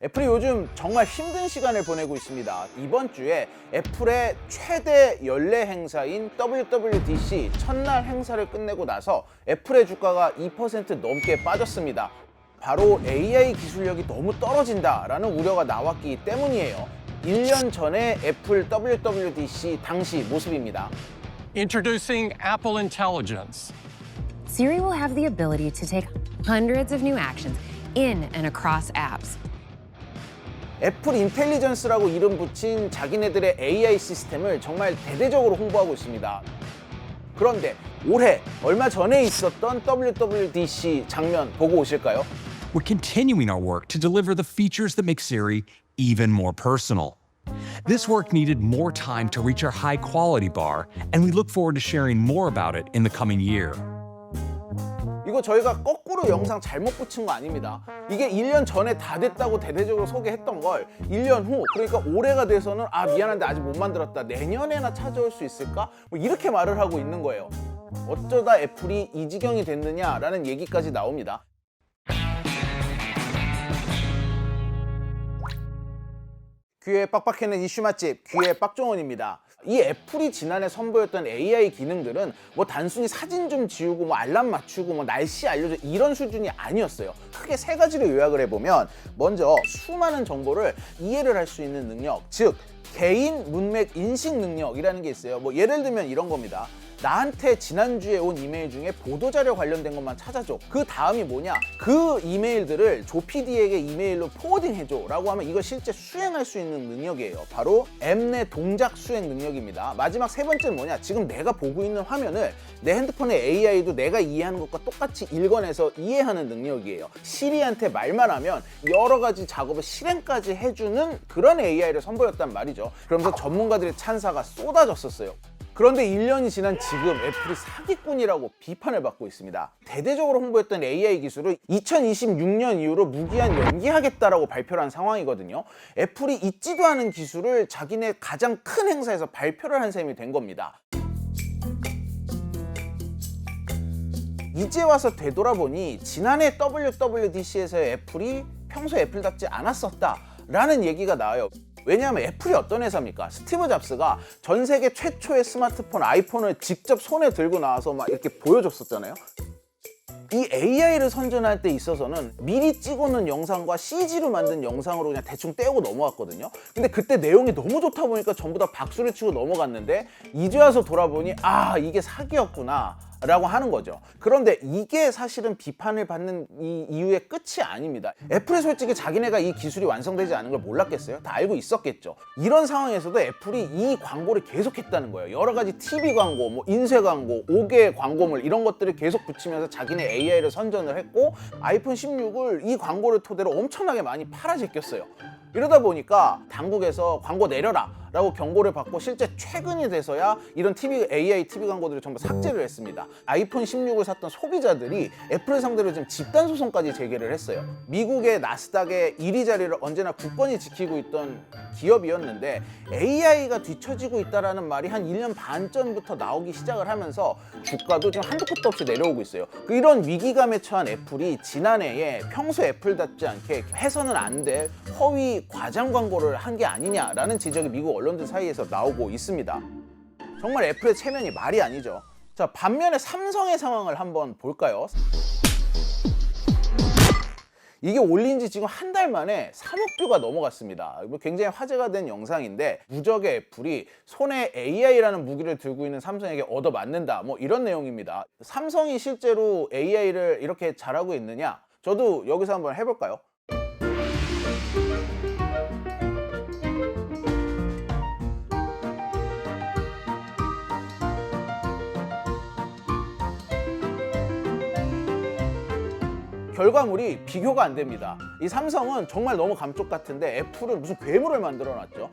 애플이 요즘 정말 힘든 시간을 보내고 있습니다. 이번 주에 애플의 최대 연례 행사인 WWDC 첫날 행사를 끝내고 나서 애플의 주가가 2% 넘게 빠졌습니다. 바로 AI 기술력이 너무 떨어진다라는 우려가 나왔기 때문이에요. 1년 전에 애플 WWDC 당시 모습입니다. Introducing Apple Intelligence. Siri will have the ability to take hundreds of new actions in and across apps. 애플 인텔리전스라고 이름 붙인 자기네들의 AI 시스템을 정말 대대적으로 홍보하고 있습니다. 그런데 올해 얼마 전에 있었던 WWDC 장면 보고 오실까요? We're continuing our work to deliver the features that make Siri even more personal. This work needed more time to reach our high quality bar, and we look forward to sharing more about it in the coming year. 이거 저희가 거꾸로 영상 잘못 붙인 거 아닙니다. 이게 1년 전에 다 됐다고 대대적으로 소개했던 걸 1년 후, 그러니까 올해가 돼서는 아 미안한데 아직 못 만들었다, 내년에나 찾아올 수 있을까? 뭐 이렇게 말을 하고 있는 거예요. 어쩌다 애플이 이 지경이 됐느냐라는 얘기까지 나옵니다. 귀에 빡빡해는 이슈 맛집 귀의 빡종원입니다. 이 애플이 지난해 선보였던 AI 기능들은 뭐 단순히 사진 좀 지우고 뭐 알람 맞추고 뭐 날씨 알려줘 이런 수준이 아니었어요. 크게 세 가지로 요약을 해보면, 먼저 수많은 정보를 이해를 할 수 있는 능력, 즉 개인 문맥 인식 능력이라는 게 있어요. 뭐 예를 들면 이런 겁니다. 나한테 지난주에 온 이메일 중에 보도자료 관련된 것만 찾아줘. 그 다음이 뭐냐? 그 이메일들을 조PD에게 이메일로 포워딩해줘 라고 하면 이걸 실제 수행할 수 있는 능력이에요. 바로 앱 내 동작 수행 능력입니다. 마지막 세 번째는 뭐냐? 지금 내가 보고 있는 화면을 내 핸드폰의 AI도 내가 이해하는 것과 똑같이 읽어내서 이해하는 능력이에요. 시리한테 말만 하면 여러 가지 작업을 실행까지 해주는 그런 AI를 선보였단 말이죠. 그러면서 전문가들의 찬사가 쏟아졌었어요. 그런데 1년이 지난 지금 애플이 사기꾼이라고 비판을 받고 있습니다. 대대적으로 홍보했던 AI 기술을 2026년 이후로 무기한 연기하겠다라고 발표를 한 상황이거든요. 애플이 있지도 않은 기술을 자기네 가장 큰 행사에서 발표를 한 셈이 된 겁니다. 이제 와서 되돌아보니 지난해 WWDC에서의 애플이 평소 애플답지 않았었다라는 얘기가 나와요. 왜냐하면 애플이 어떤 회사입니까? 스티브 잡스가 전 세계 최초의 스마트폰 아이폰을 직접 손에 들고 나와서 막 이렇게 보여줬었잖아요. 이 AI를 선전할 때 있어서는 미리 찍어놓은 영상과 CG로 만든 영상으로 그냥 대충 떼고 넘어갔거든요. 근데 그때 내용이 너무 좋다 보니까 전부 다 박수를 치고 넘어갔는데, 이제 와서 돌아보니 아 이게 사기였구나 라고 하는 거죠. 그런데 이게 사실은 비판을 받는 이 이유의 끝이 아닙니다. 애플이 솔직히 자기네가 이 기술이 완성되지 않은 걸 몰랐겠어요? 다 알고 있었겠죠. 이런 상황에서도 애플이 이 광고를 계속했다는 거예요. 여러 가지 TV 광고, 뭐 인쇄 광고, 5개 광고물 이런 것들을 계속 붙이면서 자기네 AI를 선전을 했고, 아이폰 16을 이 광고를 토대로 엄청나게 많이 팔아 제꼈어요. 이러다 보니까 당국에서 광고 내려라 라고 경고를 받고 실제 최근이 돼서야 이런 AI TV 광고들을 전부 삭제를 했습니다. 아이폰 16을 샀던 소비자들이 애플을 상대로 지금 집단 소송까지 제기를 했어요. 미국의 나스닥의 1위 자리를 언제나 굳건히 지키고 있던 기업이었는데 AI가 뒤처지고 있다라는 말이 한 1년 반 전부터 나오기 시작을 하면서 주가도 지금 한도 끝도 없이 내려오고 있어요. 이런 위기감에 처한 애플이 지난해에 평소 애플답지 않게 해서는 안 될 허위 과장 광고를 한 게 아니냐라는 지적이 미국 언론들 사이에서 나오고 있습니다. 정말 애플의 체면이 말이 아니죠. 자, 반면에 삼성의 상황을 한번 볼까요? 이게 올린 지 지금 한 달 만에 3억 뷰가 넘어갔습니다. 굉장히 화제가 된 영상인데, 무적의 애플이 손에 AI라는 무기를 들고 있는 삼성에게 얻어맞는다, 뭐 이런 내용입니다. 삼성이 실제로 AI를 이렇게 잘하고 있느냐? 저도 여기서 한번 해볼까요? 결과물이 비교가 안 됩니다. 이 삼성은 정말 너무 감쪽 같은데 애플은 무슨 괴물을 만들어 놨죠.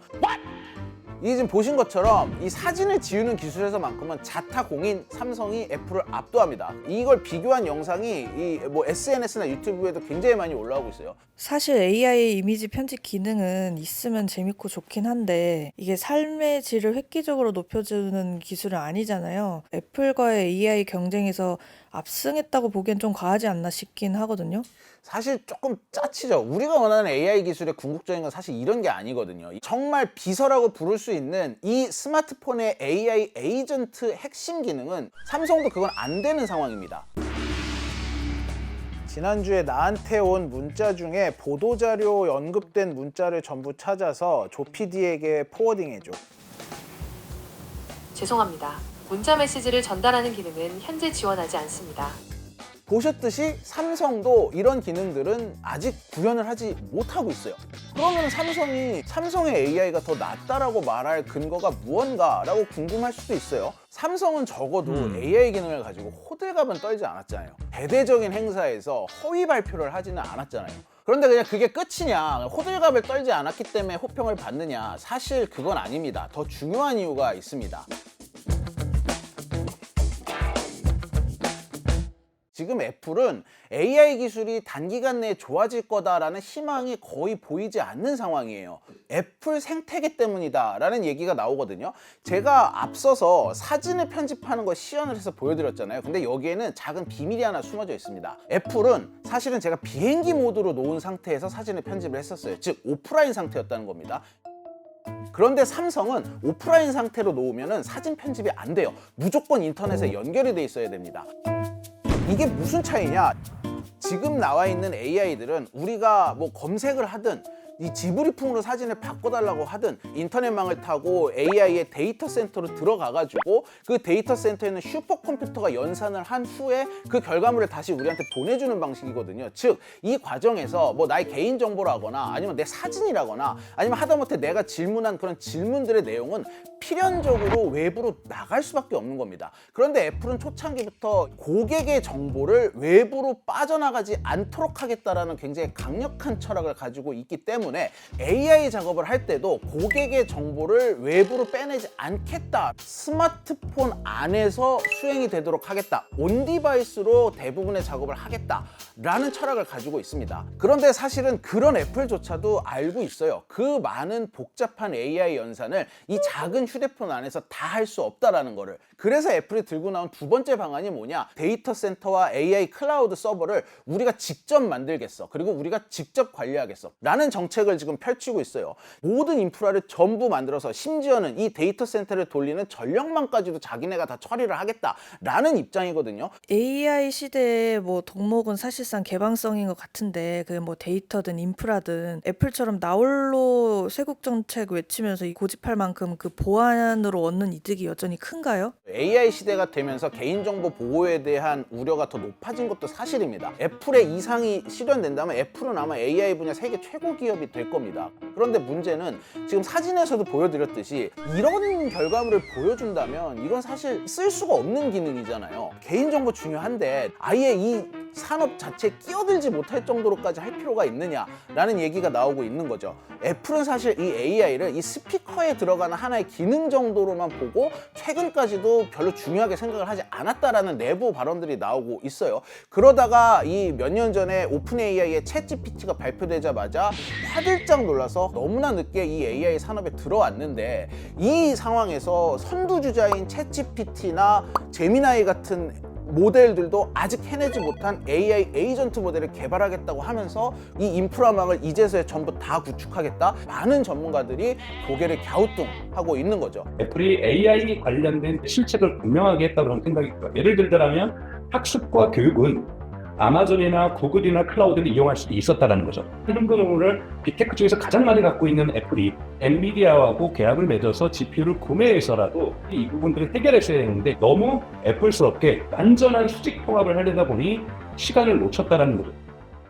이 지금 보신 것처럼 이 사진을 지우는 기술에서만큼은 자타공인 삼성이 애플을 압도합니다. 이걸 비교한 영상이 이 뭐 SNS나 유튜브에도 굉장히 많이 올라오고 있어요. 사실 AI 이미지 편집 기능은 있으면 재밌고 좋긴 한데 이게 삶의 질을 획기적으로 높여주는 기술은 아니잖아요. 애플과의 AI 경쟁에서 압승했다고 보기엔 좀 과하지 않나 싶긴 하거든요. 사실 조금 짜치죠. 우리가 원하는 AI 기술의 궁극적인 건 사실 이런 게 아니거든요. 정말 비서라고 부를 수 있는 이 스마트폰의 AI 에이전트 핵심 기능은 삼성도 그건 안 되는 상황입니다. 지난주에 나한테 온 문자 중에 보도자료 언급된 문자를 전부 찾아서 조 PD에게 포워딩해줘. 죄송합니다. 문자 메시지를 전달하는 기능은 현재 지원하지 않습니다. 보셨듯이 삼성도 이런 기능들은 아직 구현을 하지 못하고 있어요. 그러면 삼성의 AI가 더 낫다라고 말할 근거가 무언가라고 궁금할 수도 있어요. 삼성은 적어도 AI 기능을 가지고 호들갑은 떨지 않았잖아요. 대대적인 행사에서 허위 발표를 하지는 않았잖아요. 그런데 그냥 그게 끝이냐, 호들갑을 떨지 않았기 때문에 호평을 받느냐, 사실 그건 아닙니다. 더 중요한 이유가 있습니다. 지금 애플은 AI 기술이 단기간 내에 좋아질 거다라는 희망이 거의 보이지 않는 상황이에요. 애플 생태계 때문이다라는 얘기가 나오거든요. 제가 앞서서 사진을 편집하는 걸 시연을 해서 보여드렸잖아요. 근데 여기에는 작은 비밀이 하나 숨어져 있습니다. 애플은 사실은 제가 비행기 모드로 놓은 상태에서 사진을 편집을 했었어요. 즉 오프라인 상태였다는 겁니다. 그런데 삼성은 오프라인 상태로 놓으면 사진 편집이 안 돼요. 무조건 인터넷에 연결이 돼 있어야 됩니다. 이게 무슨 차이냐? 지금 나와 있는 AI들은 우리가 뭐 검색을 하든 이 지브리풍으로 사진을 바꿔달라고 하든 인터넷망을 타고 AI의 데이터 센터로 들어가가지고 그 데이터 센터에 있는 슈퍼컴퓨터가 연산을 한 후에 그 결과물을 다시 우리한테 보내주는 방식이거든요. 즉 이 과정에서 뭐 나의 개인정보라거나 아니면 내 사진이라거나 아니면 하다못해 내가 질문한 그런 질문들의 내용은 필연적으로 외부로 나갈 수밖에 없는 겁니다. 그런데 애플은 초창기부터 고객의 정보를 외부로 빠져나가지 않도록 하겠다라는 굉장히 강력한 철학을 가지고 있기 때문에 AI 작업을 할 때도 고객의 정보를 외부로 빼내지 않겠다. 스마트폰 안에서 수행이 되도록 하겠다. 온 디바이스로 대부분의 작업을 하겠다라는 철학을 가지고 있습니다. 그런데 사실은 그런 애플조차도 알고 있어요. 그 많은 복잡한 AI 연산을 이 작은 휴대폰 안에서 다 할 수 없다라는 거를. 그래서 애플이 들고 나온 두 번째 방안이 뭐냐? 데이터 센터와 AI 클라우드 서버를 우리가 직접 만들겠어. 그리고 우리가 직접 관리하겠어. 라는 정책을 지금 펼치고 있어요. 모든 인프라를 전부 만들어서 심지어는 이 데이터 센터를 돌리는 전력망까지도 자기네가 다 처리를 하겠다라는 입장이거든요. AI 시대의 뭐 덕목은 사실상 개방성인 것 같은데 그 뭐 데이터든 인프라든 애플처럼 나홀로 쇄국 정책 외치면서 고집할 만큼 그 보안으로 얻는 이득이 여전히 큰가요? AI 시대가 되면서 개인정보 보호에 대한 우려가 더 높아진 것도 사실입니다. 애플의 이상이 실현된다면 애플은 아마 AI 분야 세계 최고 기업이 될 겁니다. 그런데 문제는 지금 사진에서도 보여드렸듯이 이런 결과물을 보여준다면 이건 사실 쓸 수가 없는 기능이잖아요. 개인정보 중요한데 아예 이 산업 자체에 끼어들지 못할 정도로까지 할 필요가 있느냐라는 얘기가 나오고 있는 거죠. 애플은 사실 이 AI를 이 스피커에 들어가는 하나의 기능 정도로만 보고 최근까지도 별로 중요하게 생각을 하지 않았다라는 내부 발언들이 나오고 있어요. 그러다가 이 몇 년 전에 오픈 AI의 챗 GPT가 발표되자마자 화들짝 놀라서 너무나 늦게 이 AI 산업에 들어왔는데 이 상황에서 선두주자인 챗 GPT나 제미나이 같은 모델들도 아직 해내지 못한 AI 에이전트 모델을 개발하겠다고 하면서 이 인프라망을 이제서야 전부 다 구축하겠다. 많은 전문가들이 고개를 갸우뚱하고 있는 거죠. 애플이 AI 관련된 실책을 분명하게 했다고 생각이 들어요. 예를 들자면 학습과 교육은 아마존이나 구글이나 클라우드를 이용할 수 있었다는 거죠. 현금을 빅테크 중에서 가장 많이 갖고 있는 애플이 엔비디아하고 계약을 맺어서 GPU를 구매해서라도 이 부분들을 해결했어야 했는데 너무 애플스럽게 완전한 수직 통합을 하려다 보니 시간을 놓쳤다는 거죠.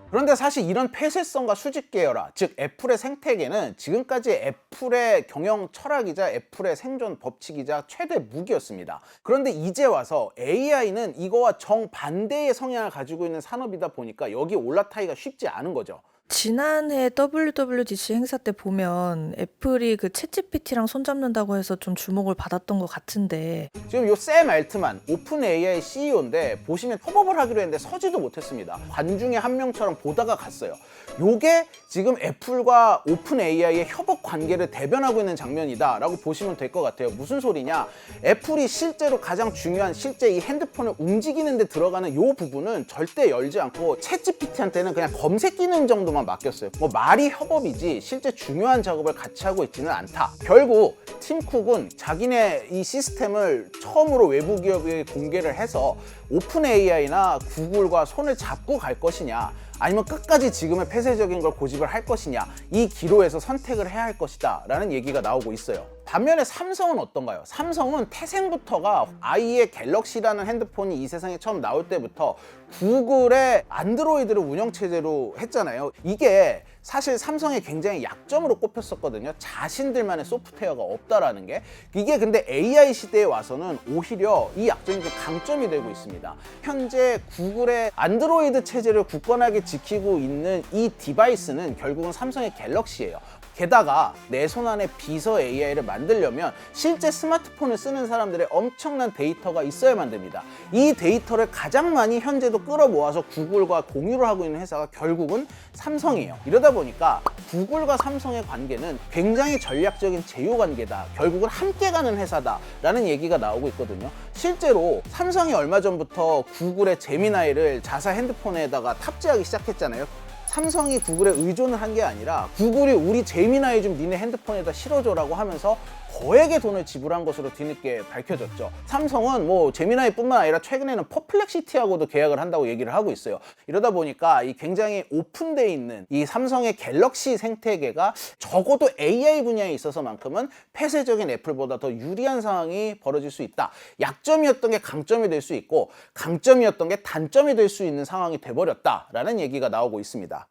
그런데 사실 이런 폐쇄성과 수직 계열화, 즉 애플의 생태계는 지금까지 애플의 경영 철학이자 애플의 생존 법칙이자 최대 무기였습니다. 그런데 이제 와서 AI는 이거와 정반대의 성향을 가지고 있는 산업이다 보니까 여기 올라타기가 쉽지 않은 거죠. 지난해 WWDC 행사 때 보면 애플이 그 챗GPT랑 손잡는다고 해서 좀 주목을 받았던 것 같은데 지금 요 샘 알트만 오픈 AI CEO인데 보시면 협업을 하기로 했는데 서지도 못했습니다. 관중의 한 명처럼 보다가 갔어요. 요게 지금 애플과 오픈 AI의 협업 관계를 대변하고 있는 장면이다라고 보시면 될 것 같아요. 무슨 소리냐? 애플이 실제로 가장 중요한 실제 이 핸드폰을 움직이는 데 들어가는 요 부분은 절대 열지 않고 챗GPT한테는 그냥 검색 기능 정도만 맡겼어요. 뭐 말이 협업이지 실제 중요한 작업을 같이 하고 있지는 않다. 결국 팀 쿡은 자기네 이 시스템을 처음으로 외부 기업에 공개를 해서 오픈 AI나 구글과 손을 잡고 갈 것이냐, 아니면 끝까지 지금의 폐쇄적인 걸 고집을 할 것이냐, 이 기로에서 선택을 해야 할 것이다 라는 얘기가 나오고 있어요. 반면에 삼성은 어떤가요? 삼성은 태생부터가 아이의 갤럭시라는 핸드폰이 이 세상에 처음 나올 때부터 구글의 안드로이드를 운영체제로 했잖아요. 이게 사실 삼성의 굉장히 약점으로 꼽혔었거든요. 자신들만의 소프트웨어가 없다라는 게. 이게 근데 AI 시대에 와서는 오히려 이 약점이 좀 강점이 되고 있습니다. 현재 구글의 안드로이드 체제를 굳건하게 지키고 있는 이 디바이스는 결국은 삼성의 갤럭시예요. 게다가 내 손 안에 비서 AI를 만들려면 실제 스마트폰을 쓰는 사람들의 엄청난 데이터가 있어야만 됩니다. 이 데이터를 가장 많이 현재도 끌어모아서 구글과 공유를 하고 있는 회사가 결국은 삼성이에요. 이러다 보니까 구글과 삼성의 관계는 굉장히 전략적인 제휴 관계다. 결국은 함께 가는 회사다 라는 얘기가 나오고 있거든요. 실제로 삼성이 얼마 전부터 구글의 제미나이를 자사 핸드폰에다가 탑재하기 시작했잖아요. 삼성이 구글에 의존을 한 게 아니라 구글이 우리 제미나이 좀 니네 핸드폰에다 실어줘라고 하면서 거액의 돈을 지불한 것으로 뒤늦게 밝혀졌죠. 삼성은 뭐 제미나이뿐만 아니라 최근에는 퍼플렉시티하고도 계약을 한다고 얘기를 하고 있어요. 이러다 보니까 이 굉장히 오픈되어 있는 이 삼성의 갤럭시 생태계가 적어도 AI 분야에 있어서만큼은 폐쇄적인 애플보다 더 유리한 상황이 벌어질 수 있다. 약점이었던 게 강점이 될 수 있고 강점이었던 게 단점이 될 수 있는 상황이 돼버렸다라는 얘기가 나오고 있습니다.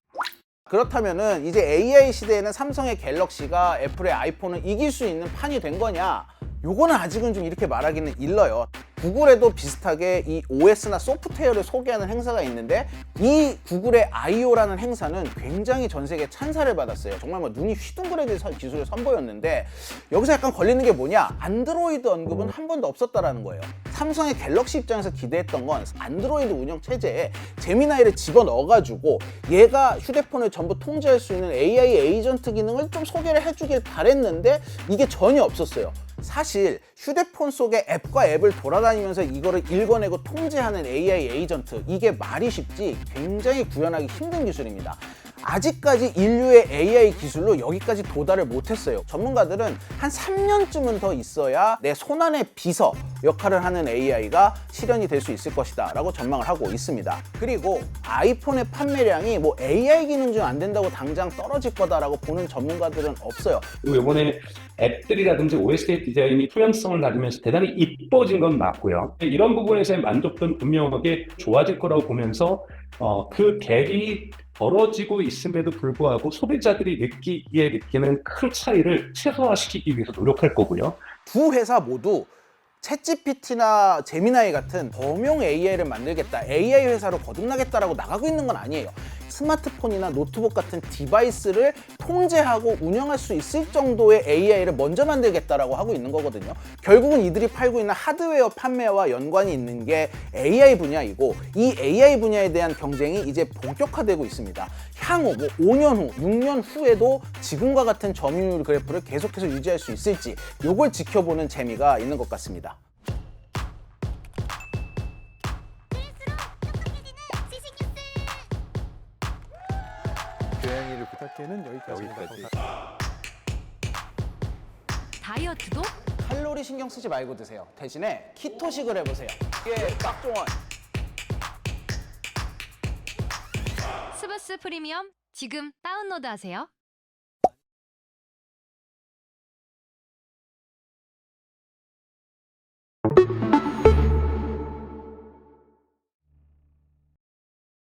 그렇다면은 이제 AI 시대에는 삼성의 갤럭시가 애플의 아이폰을 이길 수 있는 판이 된 거냐? 요거는 아직은 좀 이렇게 말하기는 일러요. 구글에도 비슷하게 이 OS나 소프트웨어를 소개하는 행사가 있는데 이 구글의 I.O.라는 행사는 굉장히 전 세계 찬사를 받았어요. 정말 뭐 눈이 휘둥그레질 기술을 선보였는데 여기서 약간 걸리는 게 뭐냐? 안드로이드 언급은 한 번도 없었다라는 거예요. 삼성의 갤럭시 입장에서 기대했던 건 안드로이드 운영 체제에 제미나이를 집어넣어가지고 얘가 휴대폰을 전부 통제할 수 있는 AI 에이전트 기능을 좀 소개를 해주길 바랬는데 이게 전혀 없었어요. 사실 휴대폰 속에 앱과 앱을 돌아다니면서 이거를 읽어내고 통제하는 AI 에이전트, 이게 말이 쉽지 굉장히 구현하기 힘든 기술입니다. 아직까지 인류의 AI 기술로 여기까지 도달을 못했어요. 전문가들은 한 3년쯤은 더 있어야 내 손안의 비서 역할을 하는 AI가 실현이 될 수 있을 것이다 라고 전망을 하고 있습니다. 그리고 아이폰의 판매량이 뭐 AI 기능 중 안 된다고 당장 떨어질 거다라고 보는 전문가들은 없어요. 그리고 이번에 앱들이라든지 OS 디자인이 투명성을 가지면서 대단히 이뻐진 건 맞고요. 이런 부분에서의 만족도는 분명하게 좋아질 거라고 보면서 그 갭이 벌어지고 있음에도 불구하고 소비자들이 느끼는 큰 차이를 최소화시키기 위해서 노력할 거고요. 두 회사 모두 챗GPT나 제미나이 같은 범용 AI를 만들겠다, AI 회사로 거듭나겠다라고 나가고 있는 건 아니에요. 스마트폰이나 노트북 같은 디바이스를 통제하고 운영할 수 있을 정도의 AI를 먼저 만들겠다라고 하고 있는 거거든요. 결국은 이들이 팔고 있는 하드웨어 판매와 연관이 있는 게 AI 분야이고 이 AI 분야에 대한 경쟁이 이제 본격화되고 있습니다. 향후 뭐 5년 후, 6년 후에도 지금과 같은 점유율 그래프를 계속해서 유지할 수 있을지 요걸 지켜보는 재미가 있는 것 같습니다. 고양이를 부탁해는 여기까지입니다. 다이어트도? 칼로리 신경 쓰지 말고 드세요. 대신에 키토식을 해보세요. 이게 빡종원. 스브스 프리미엄 지금 다운로드하세요.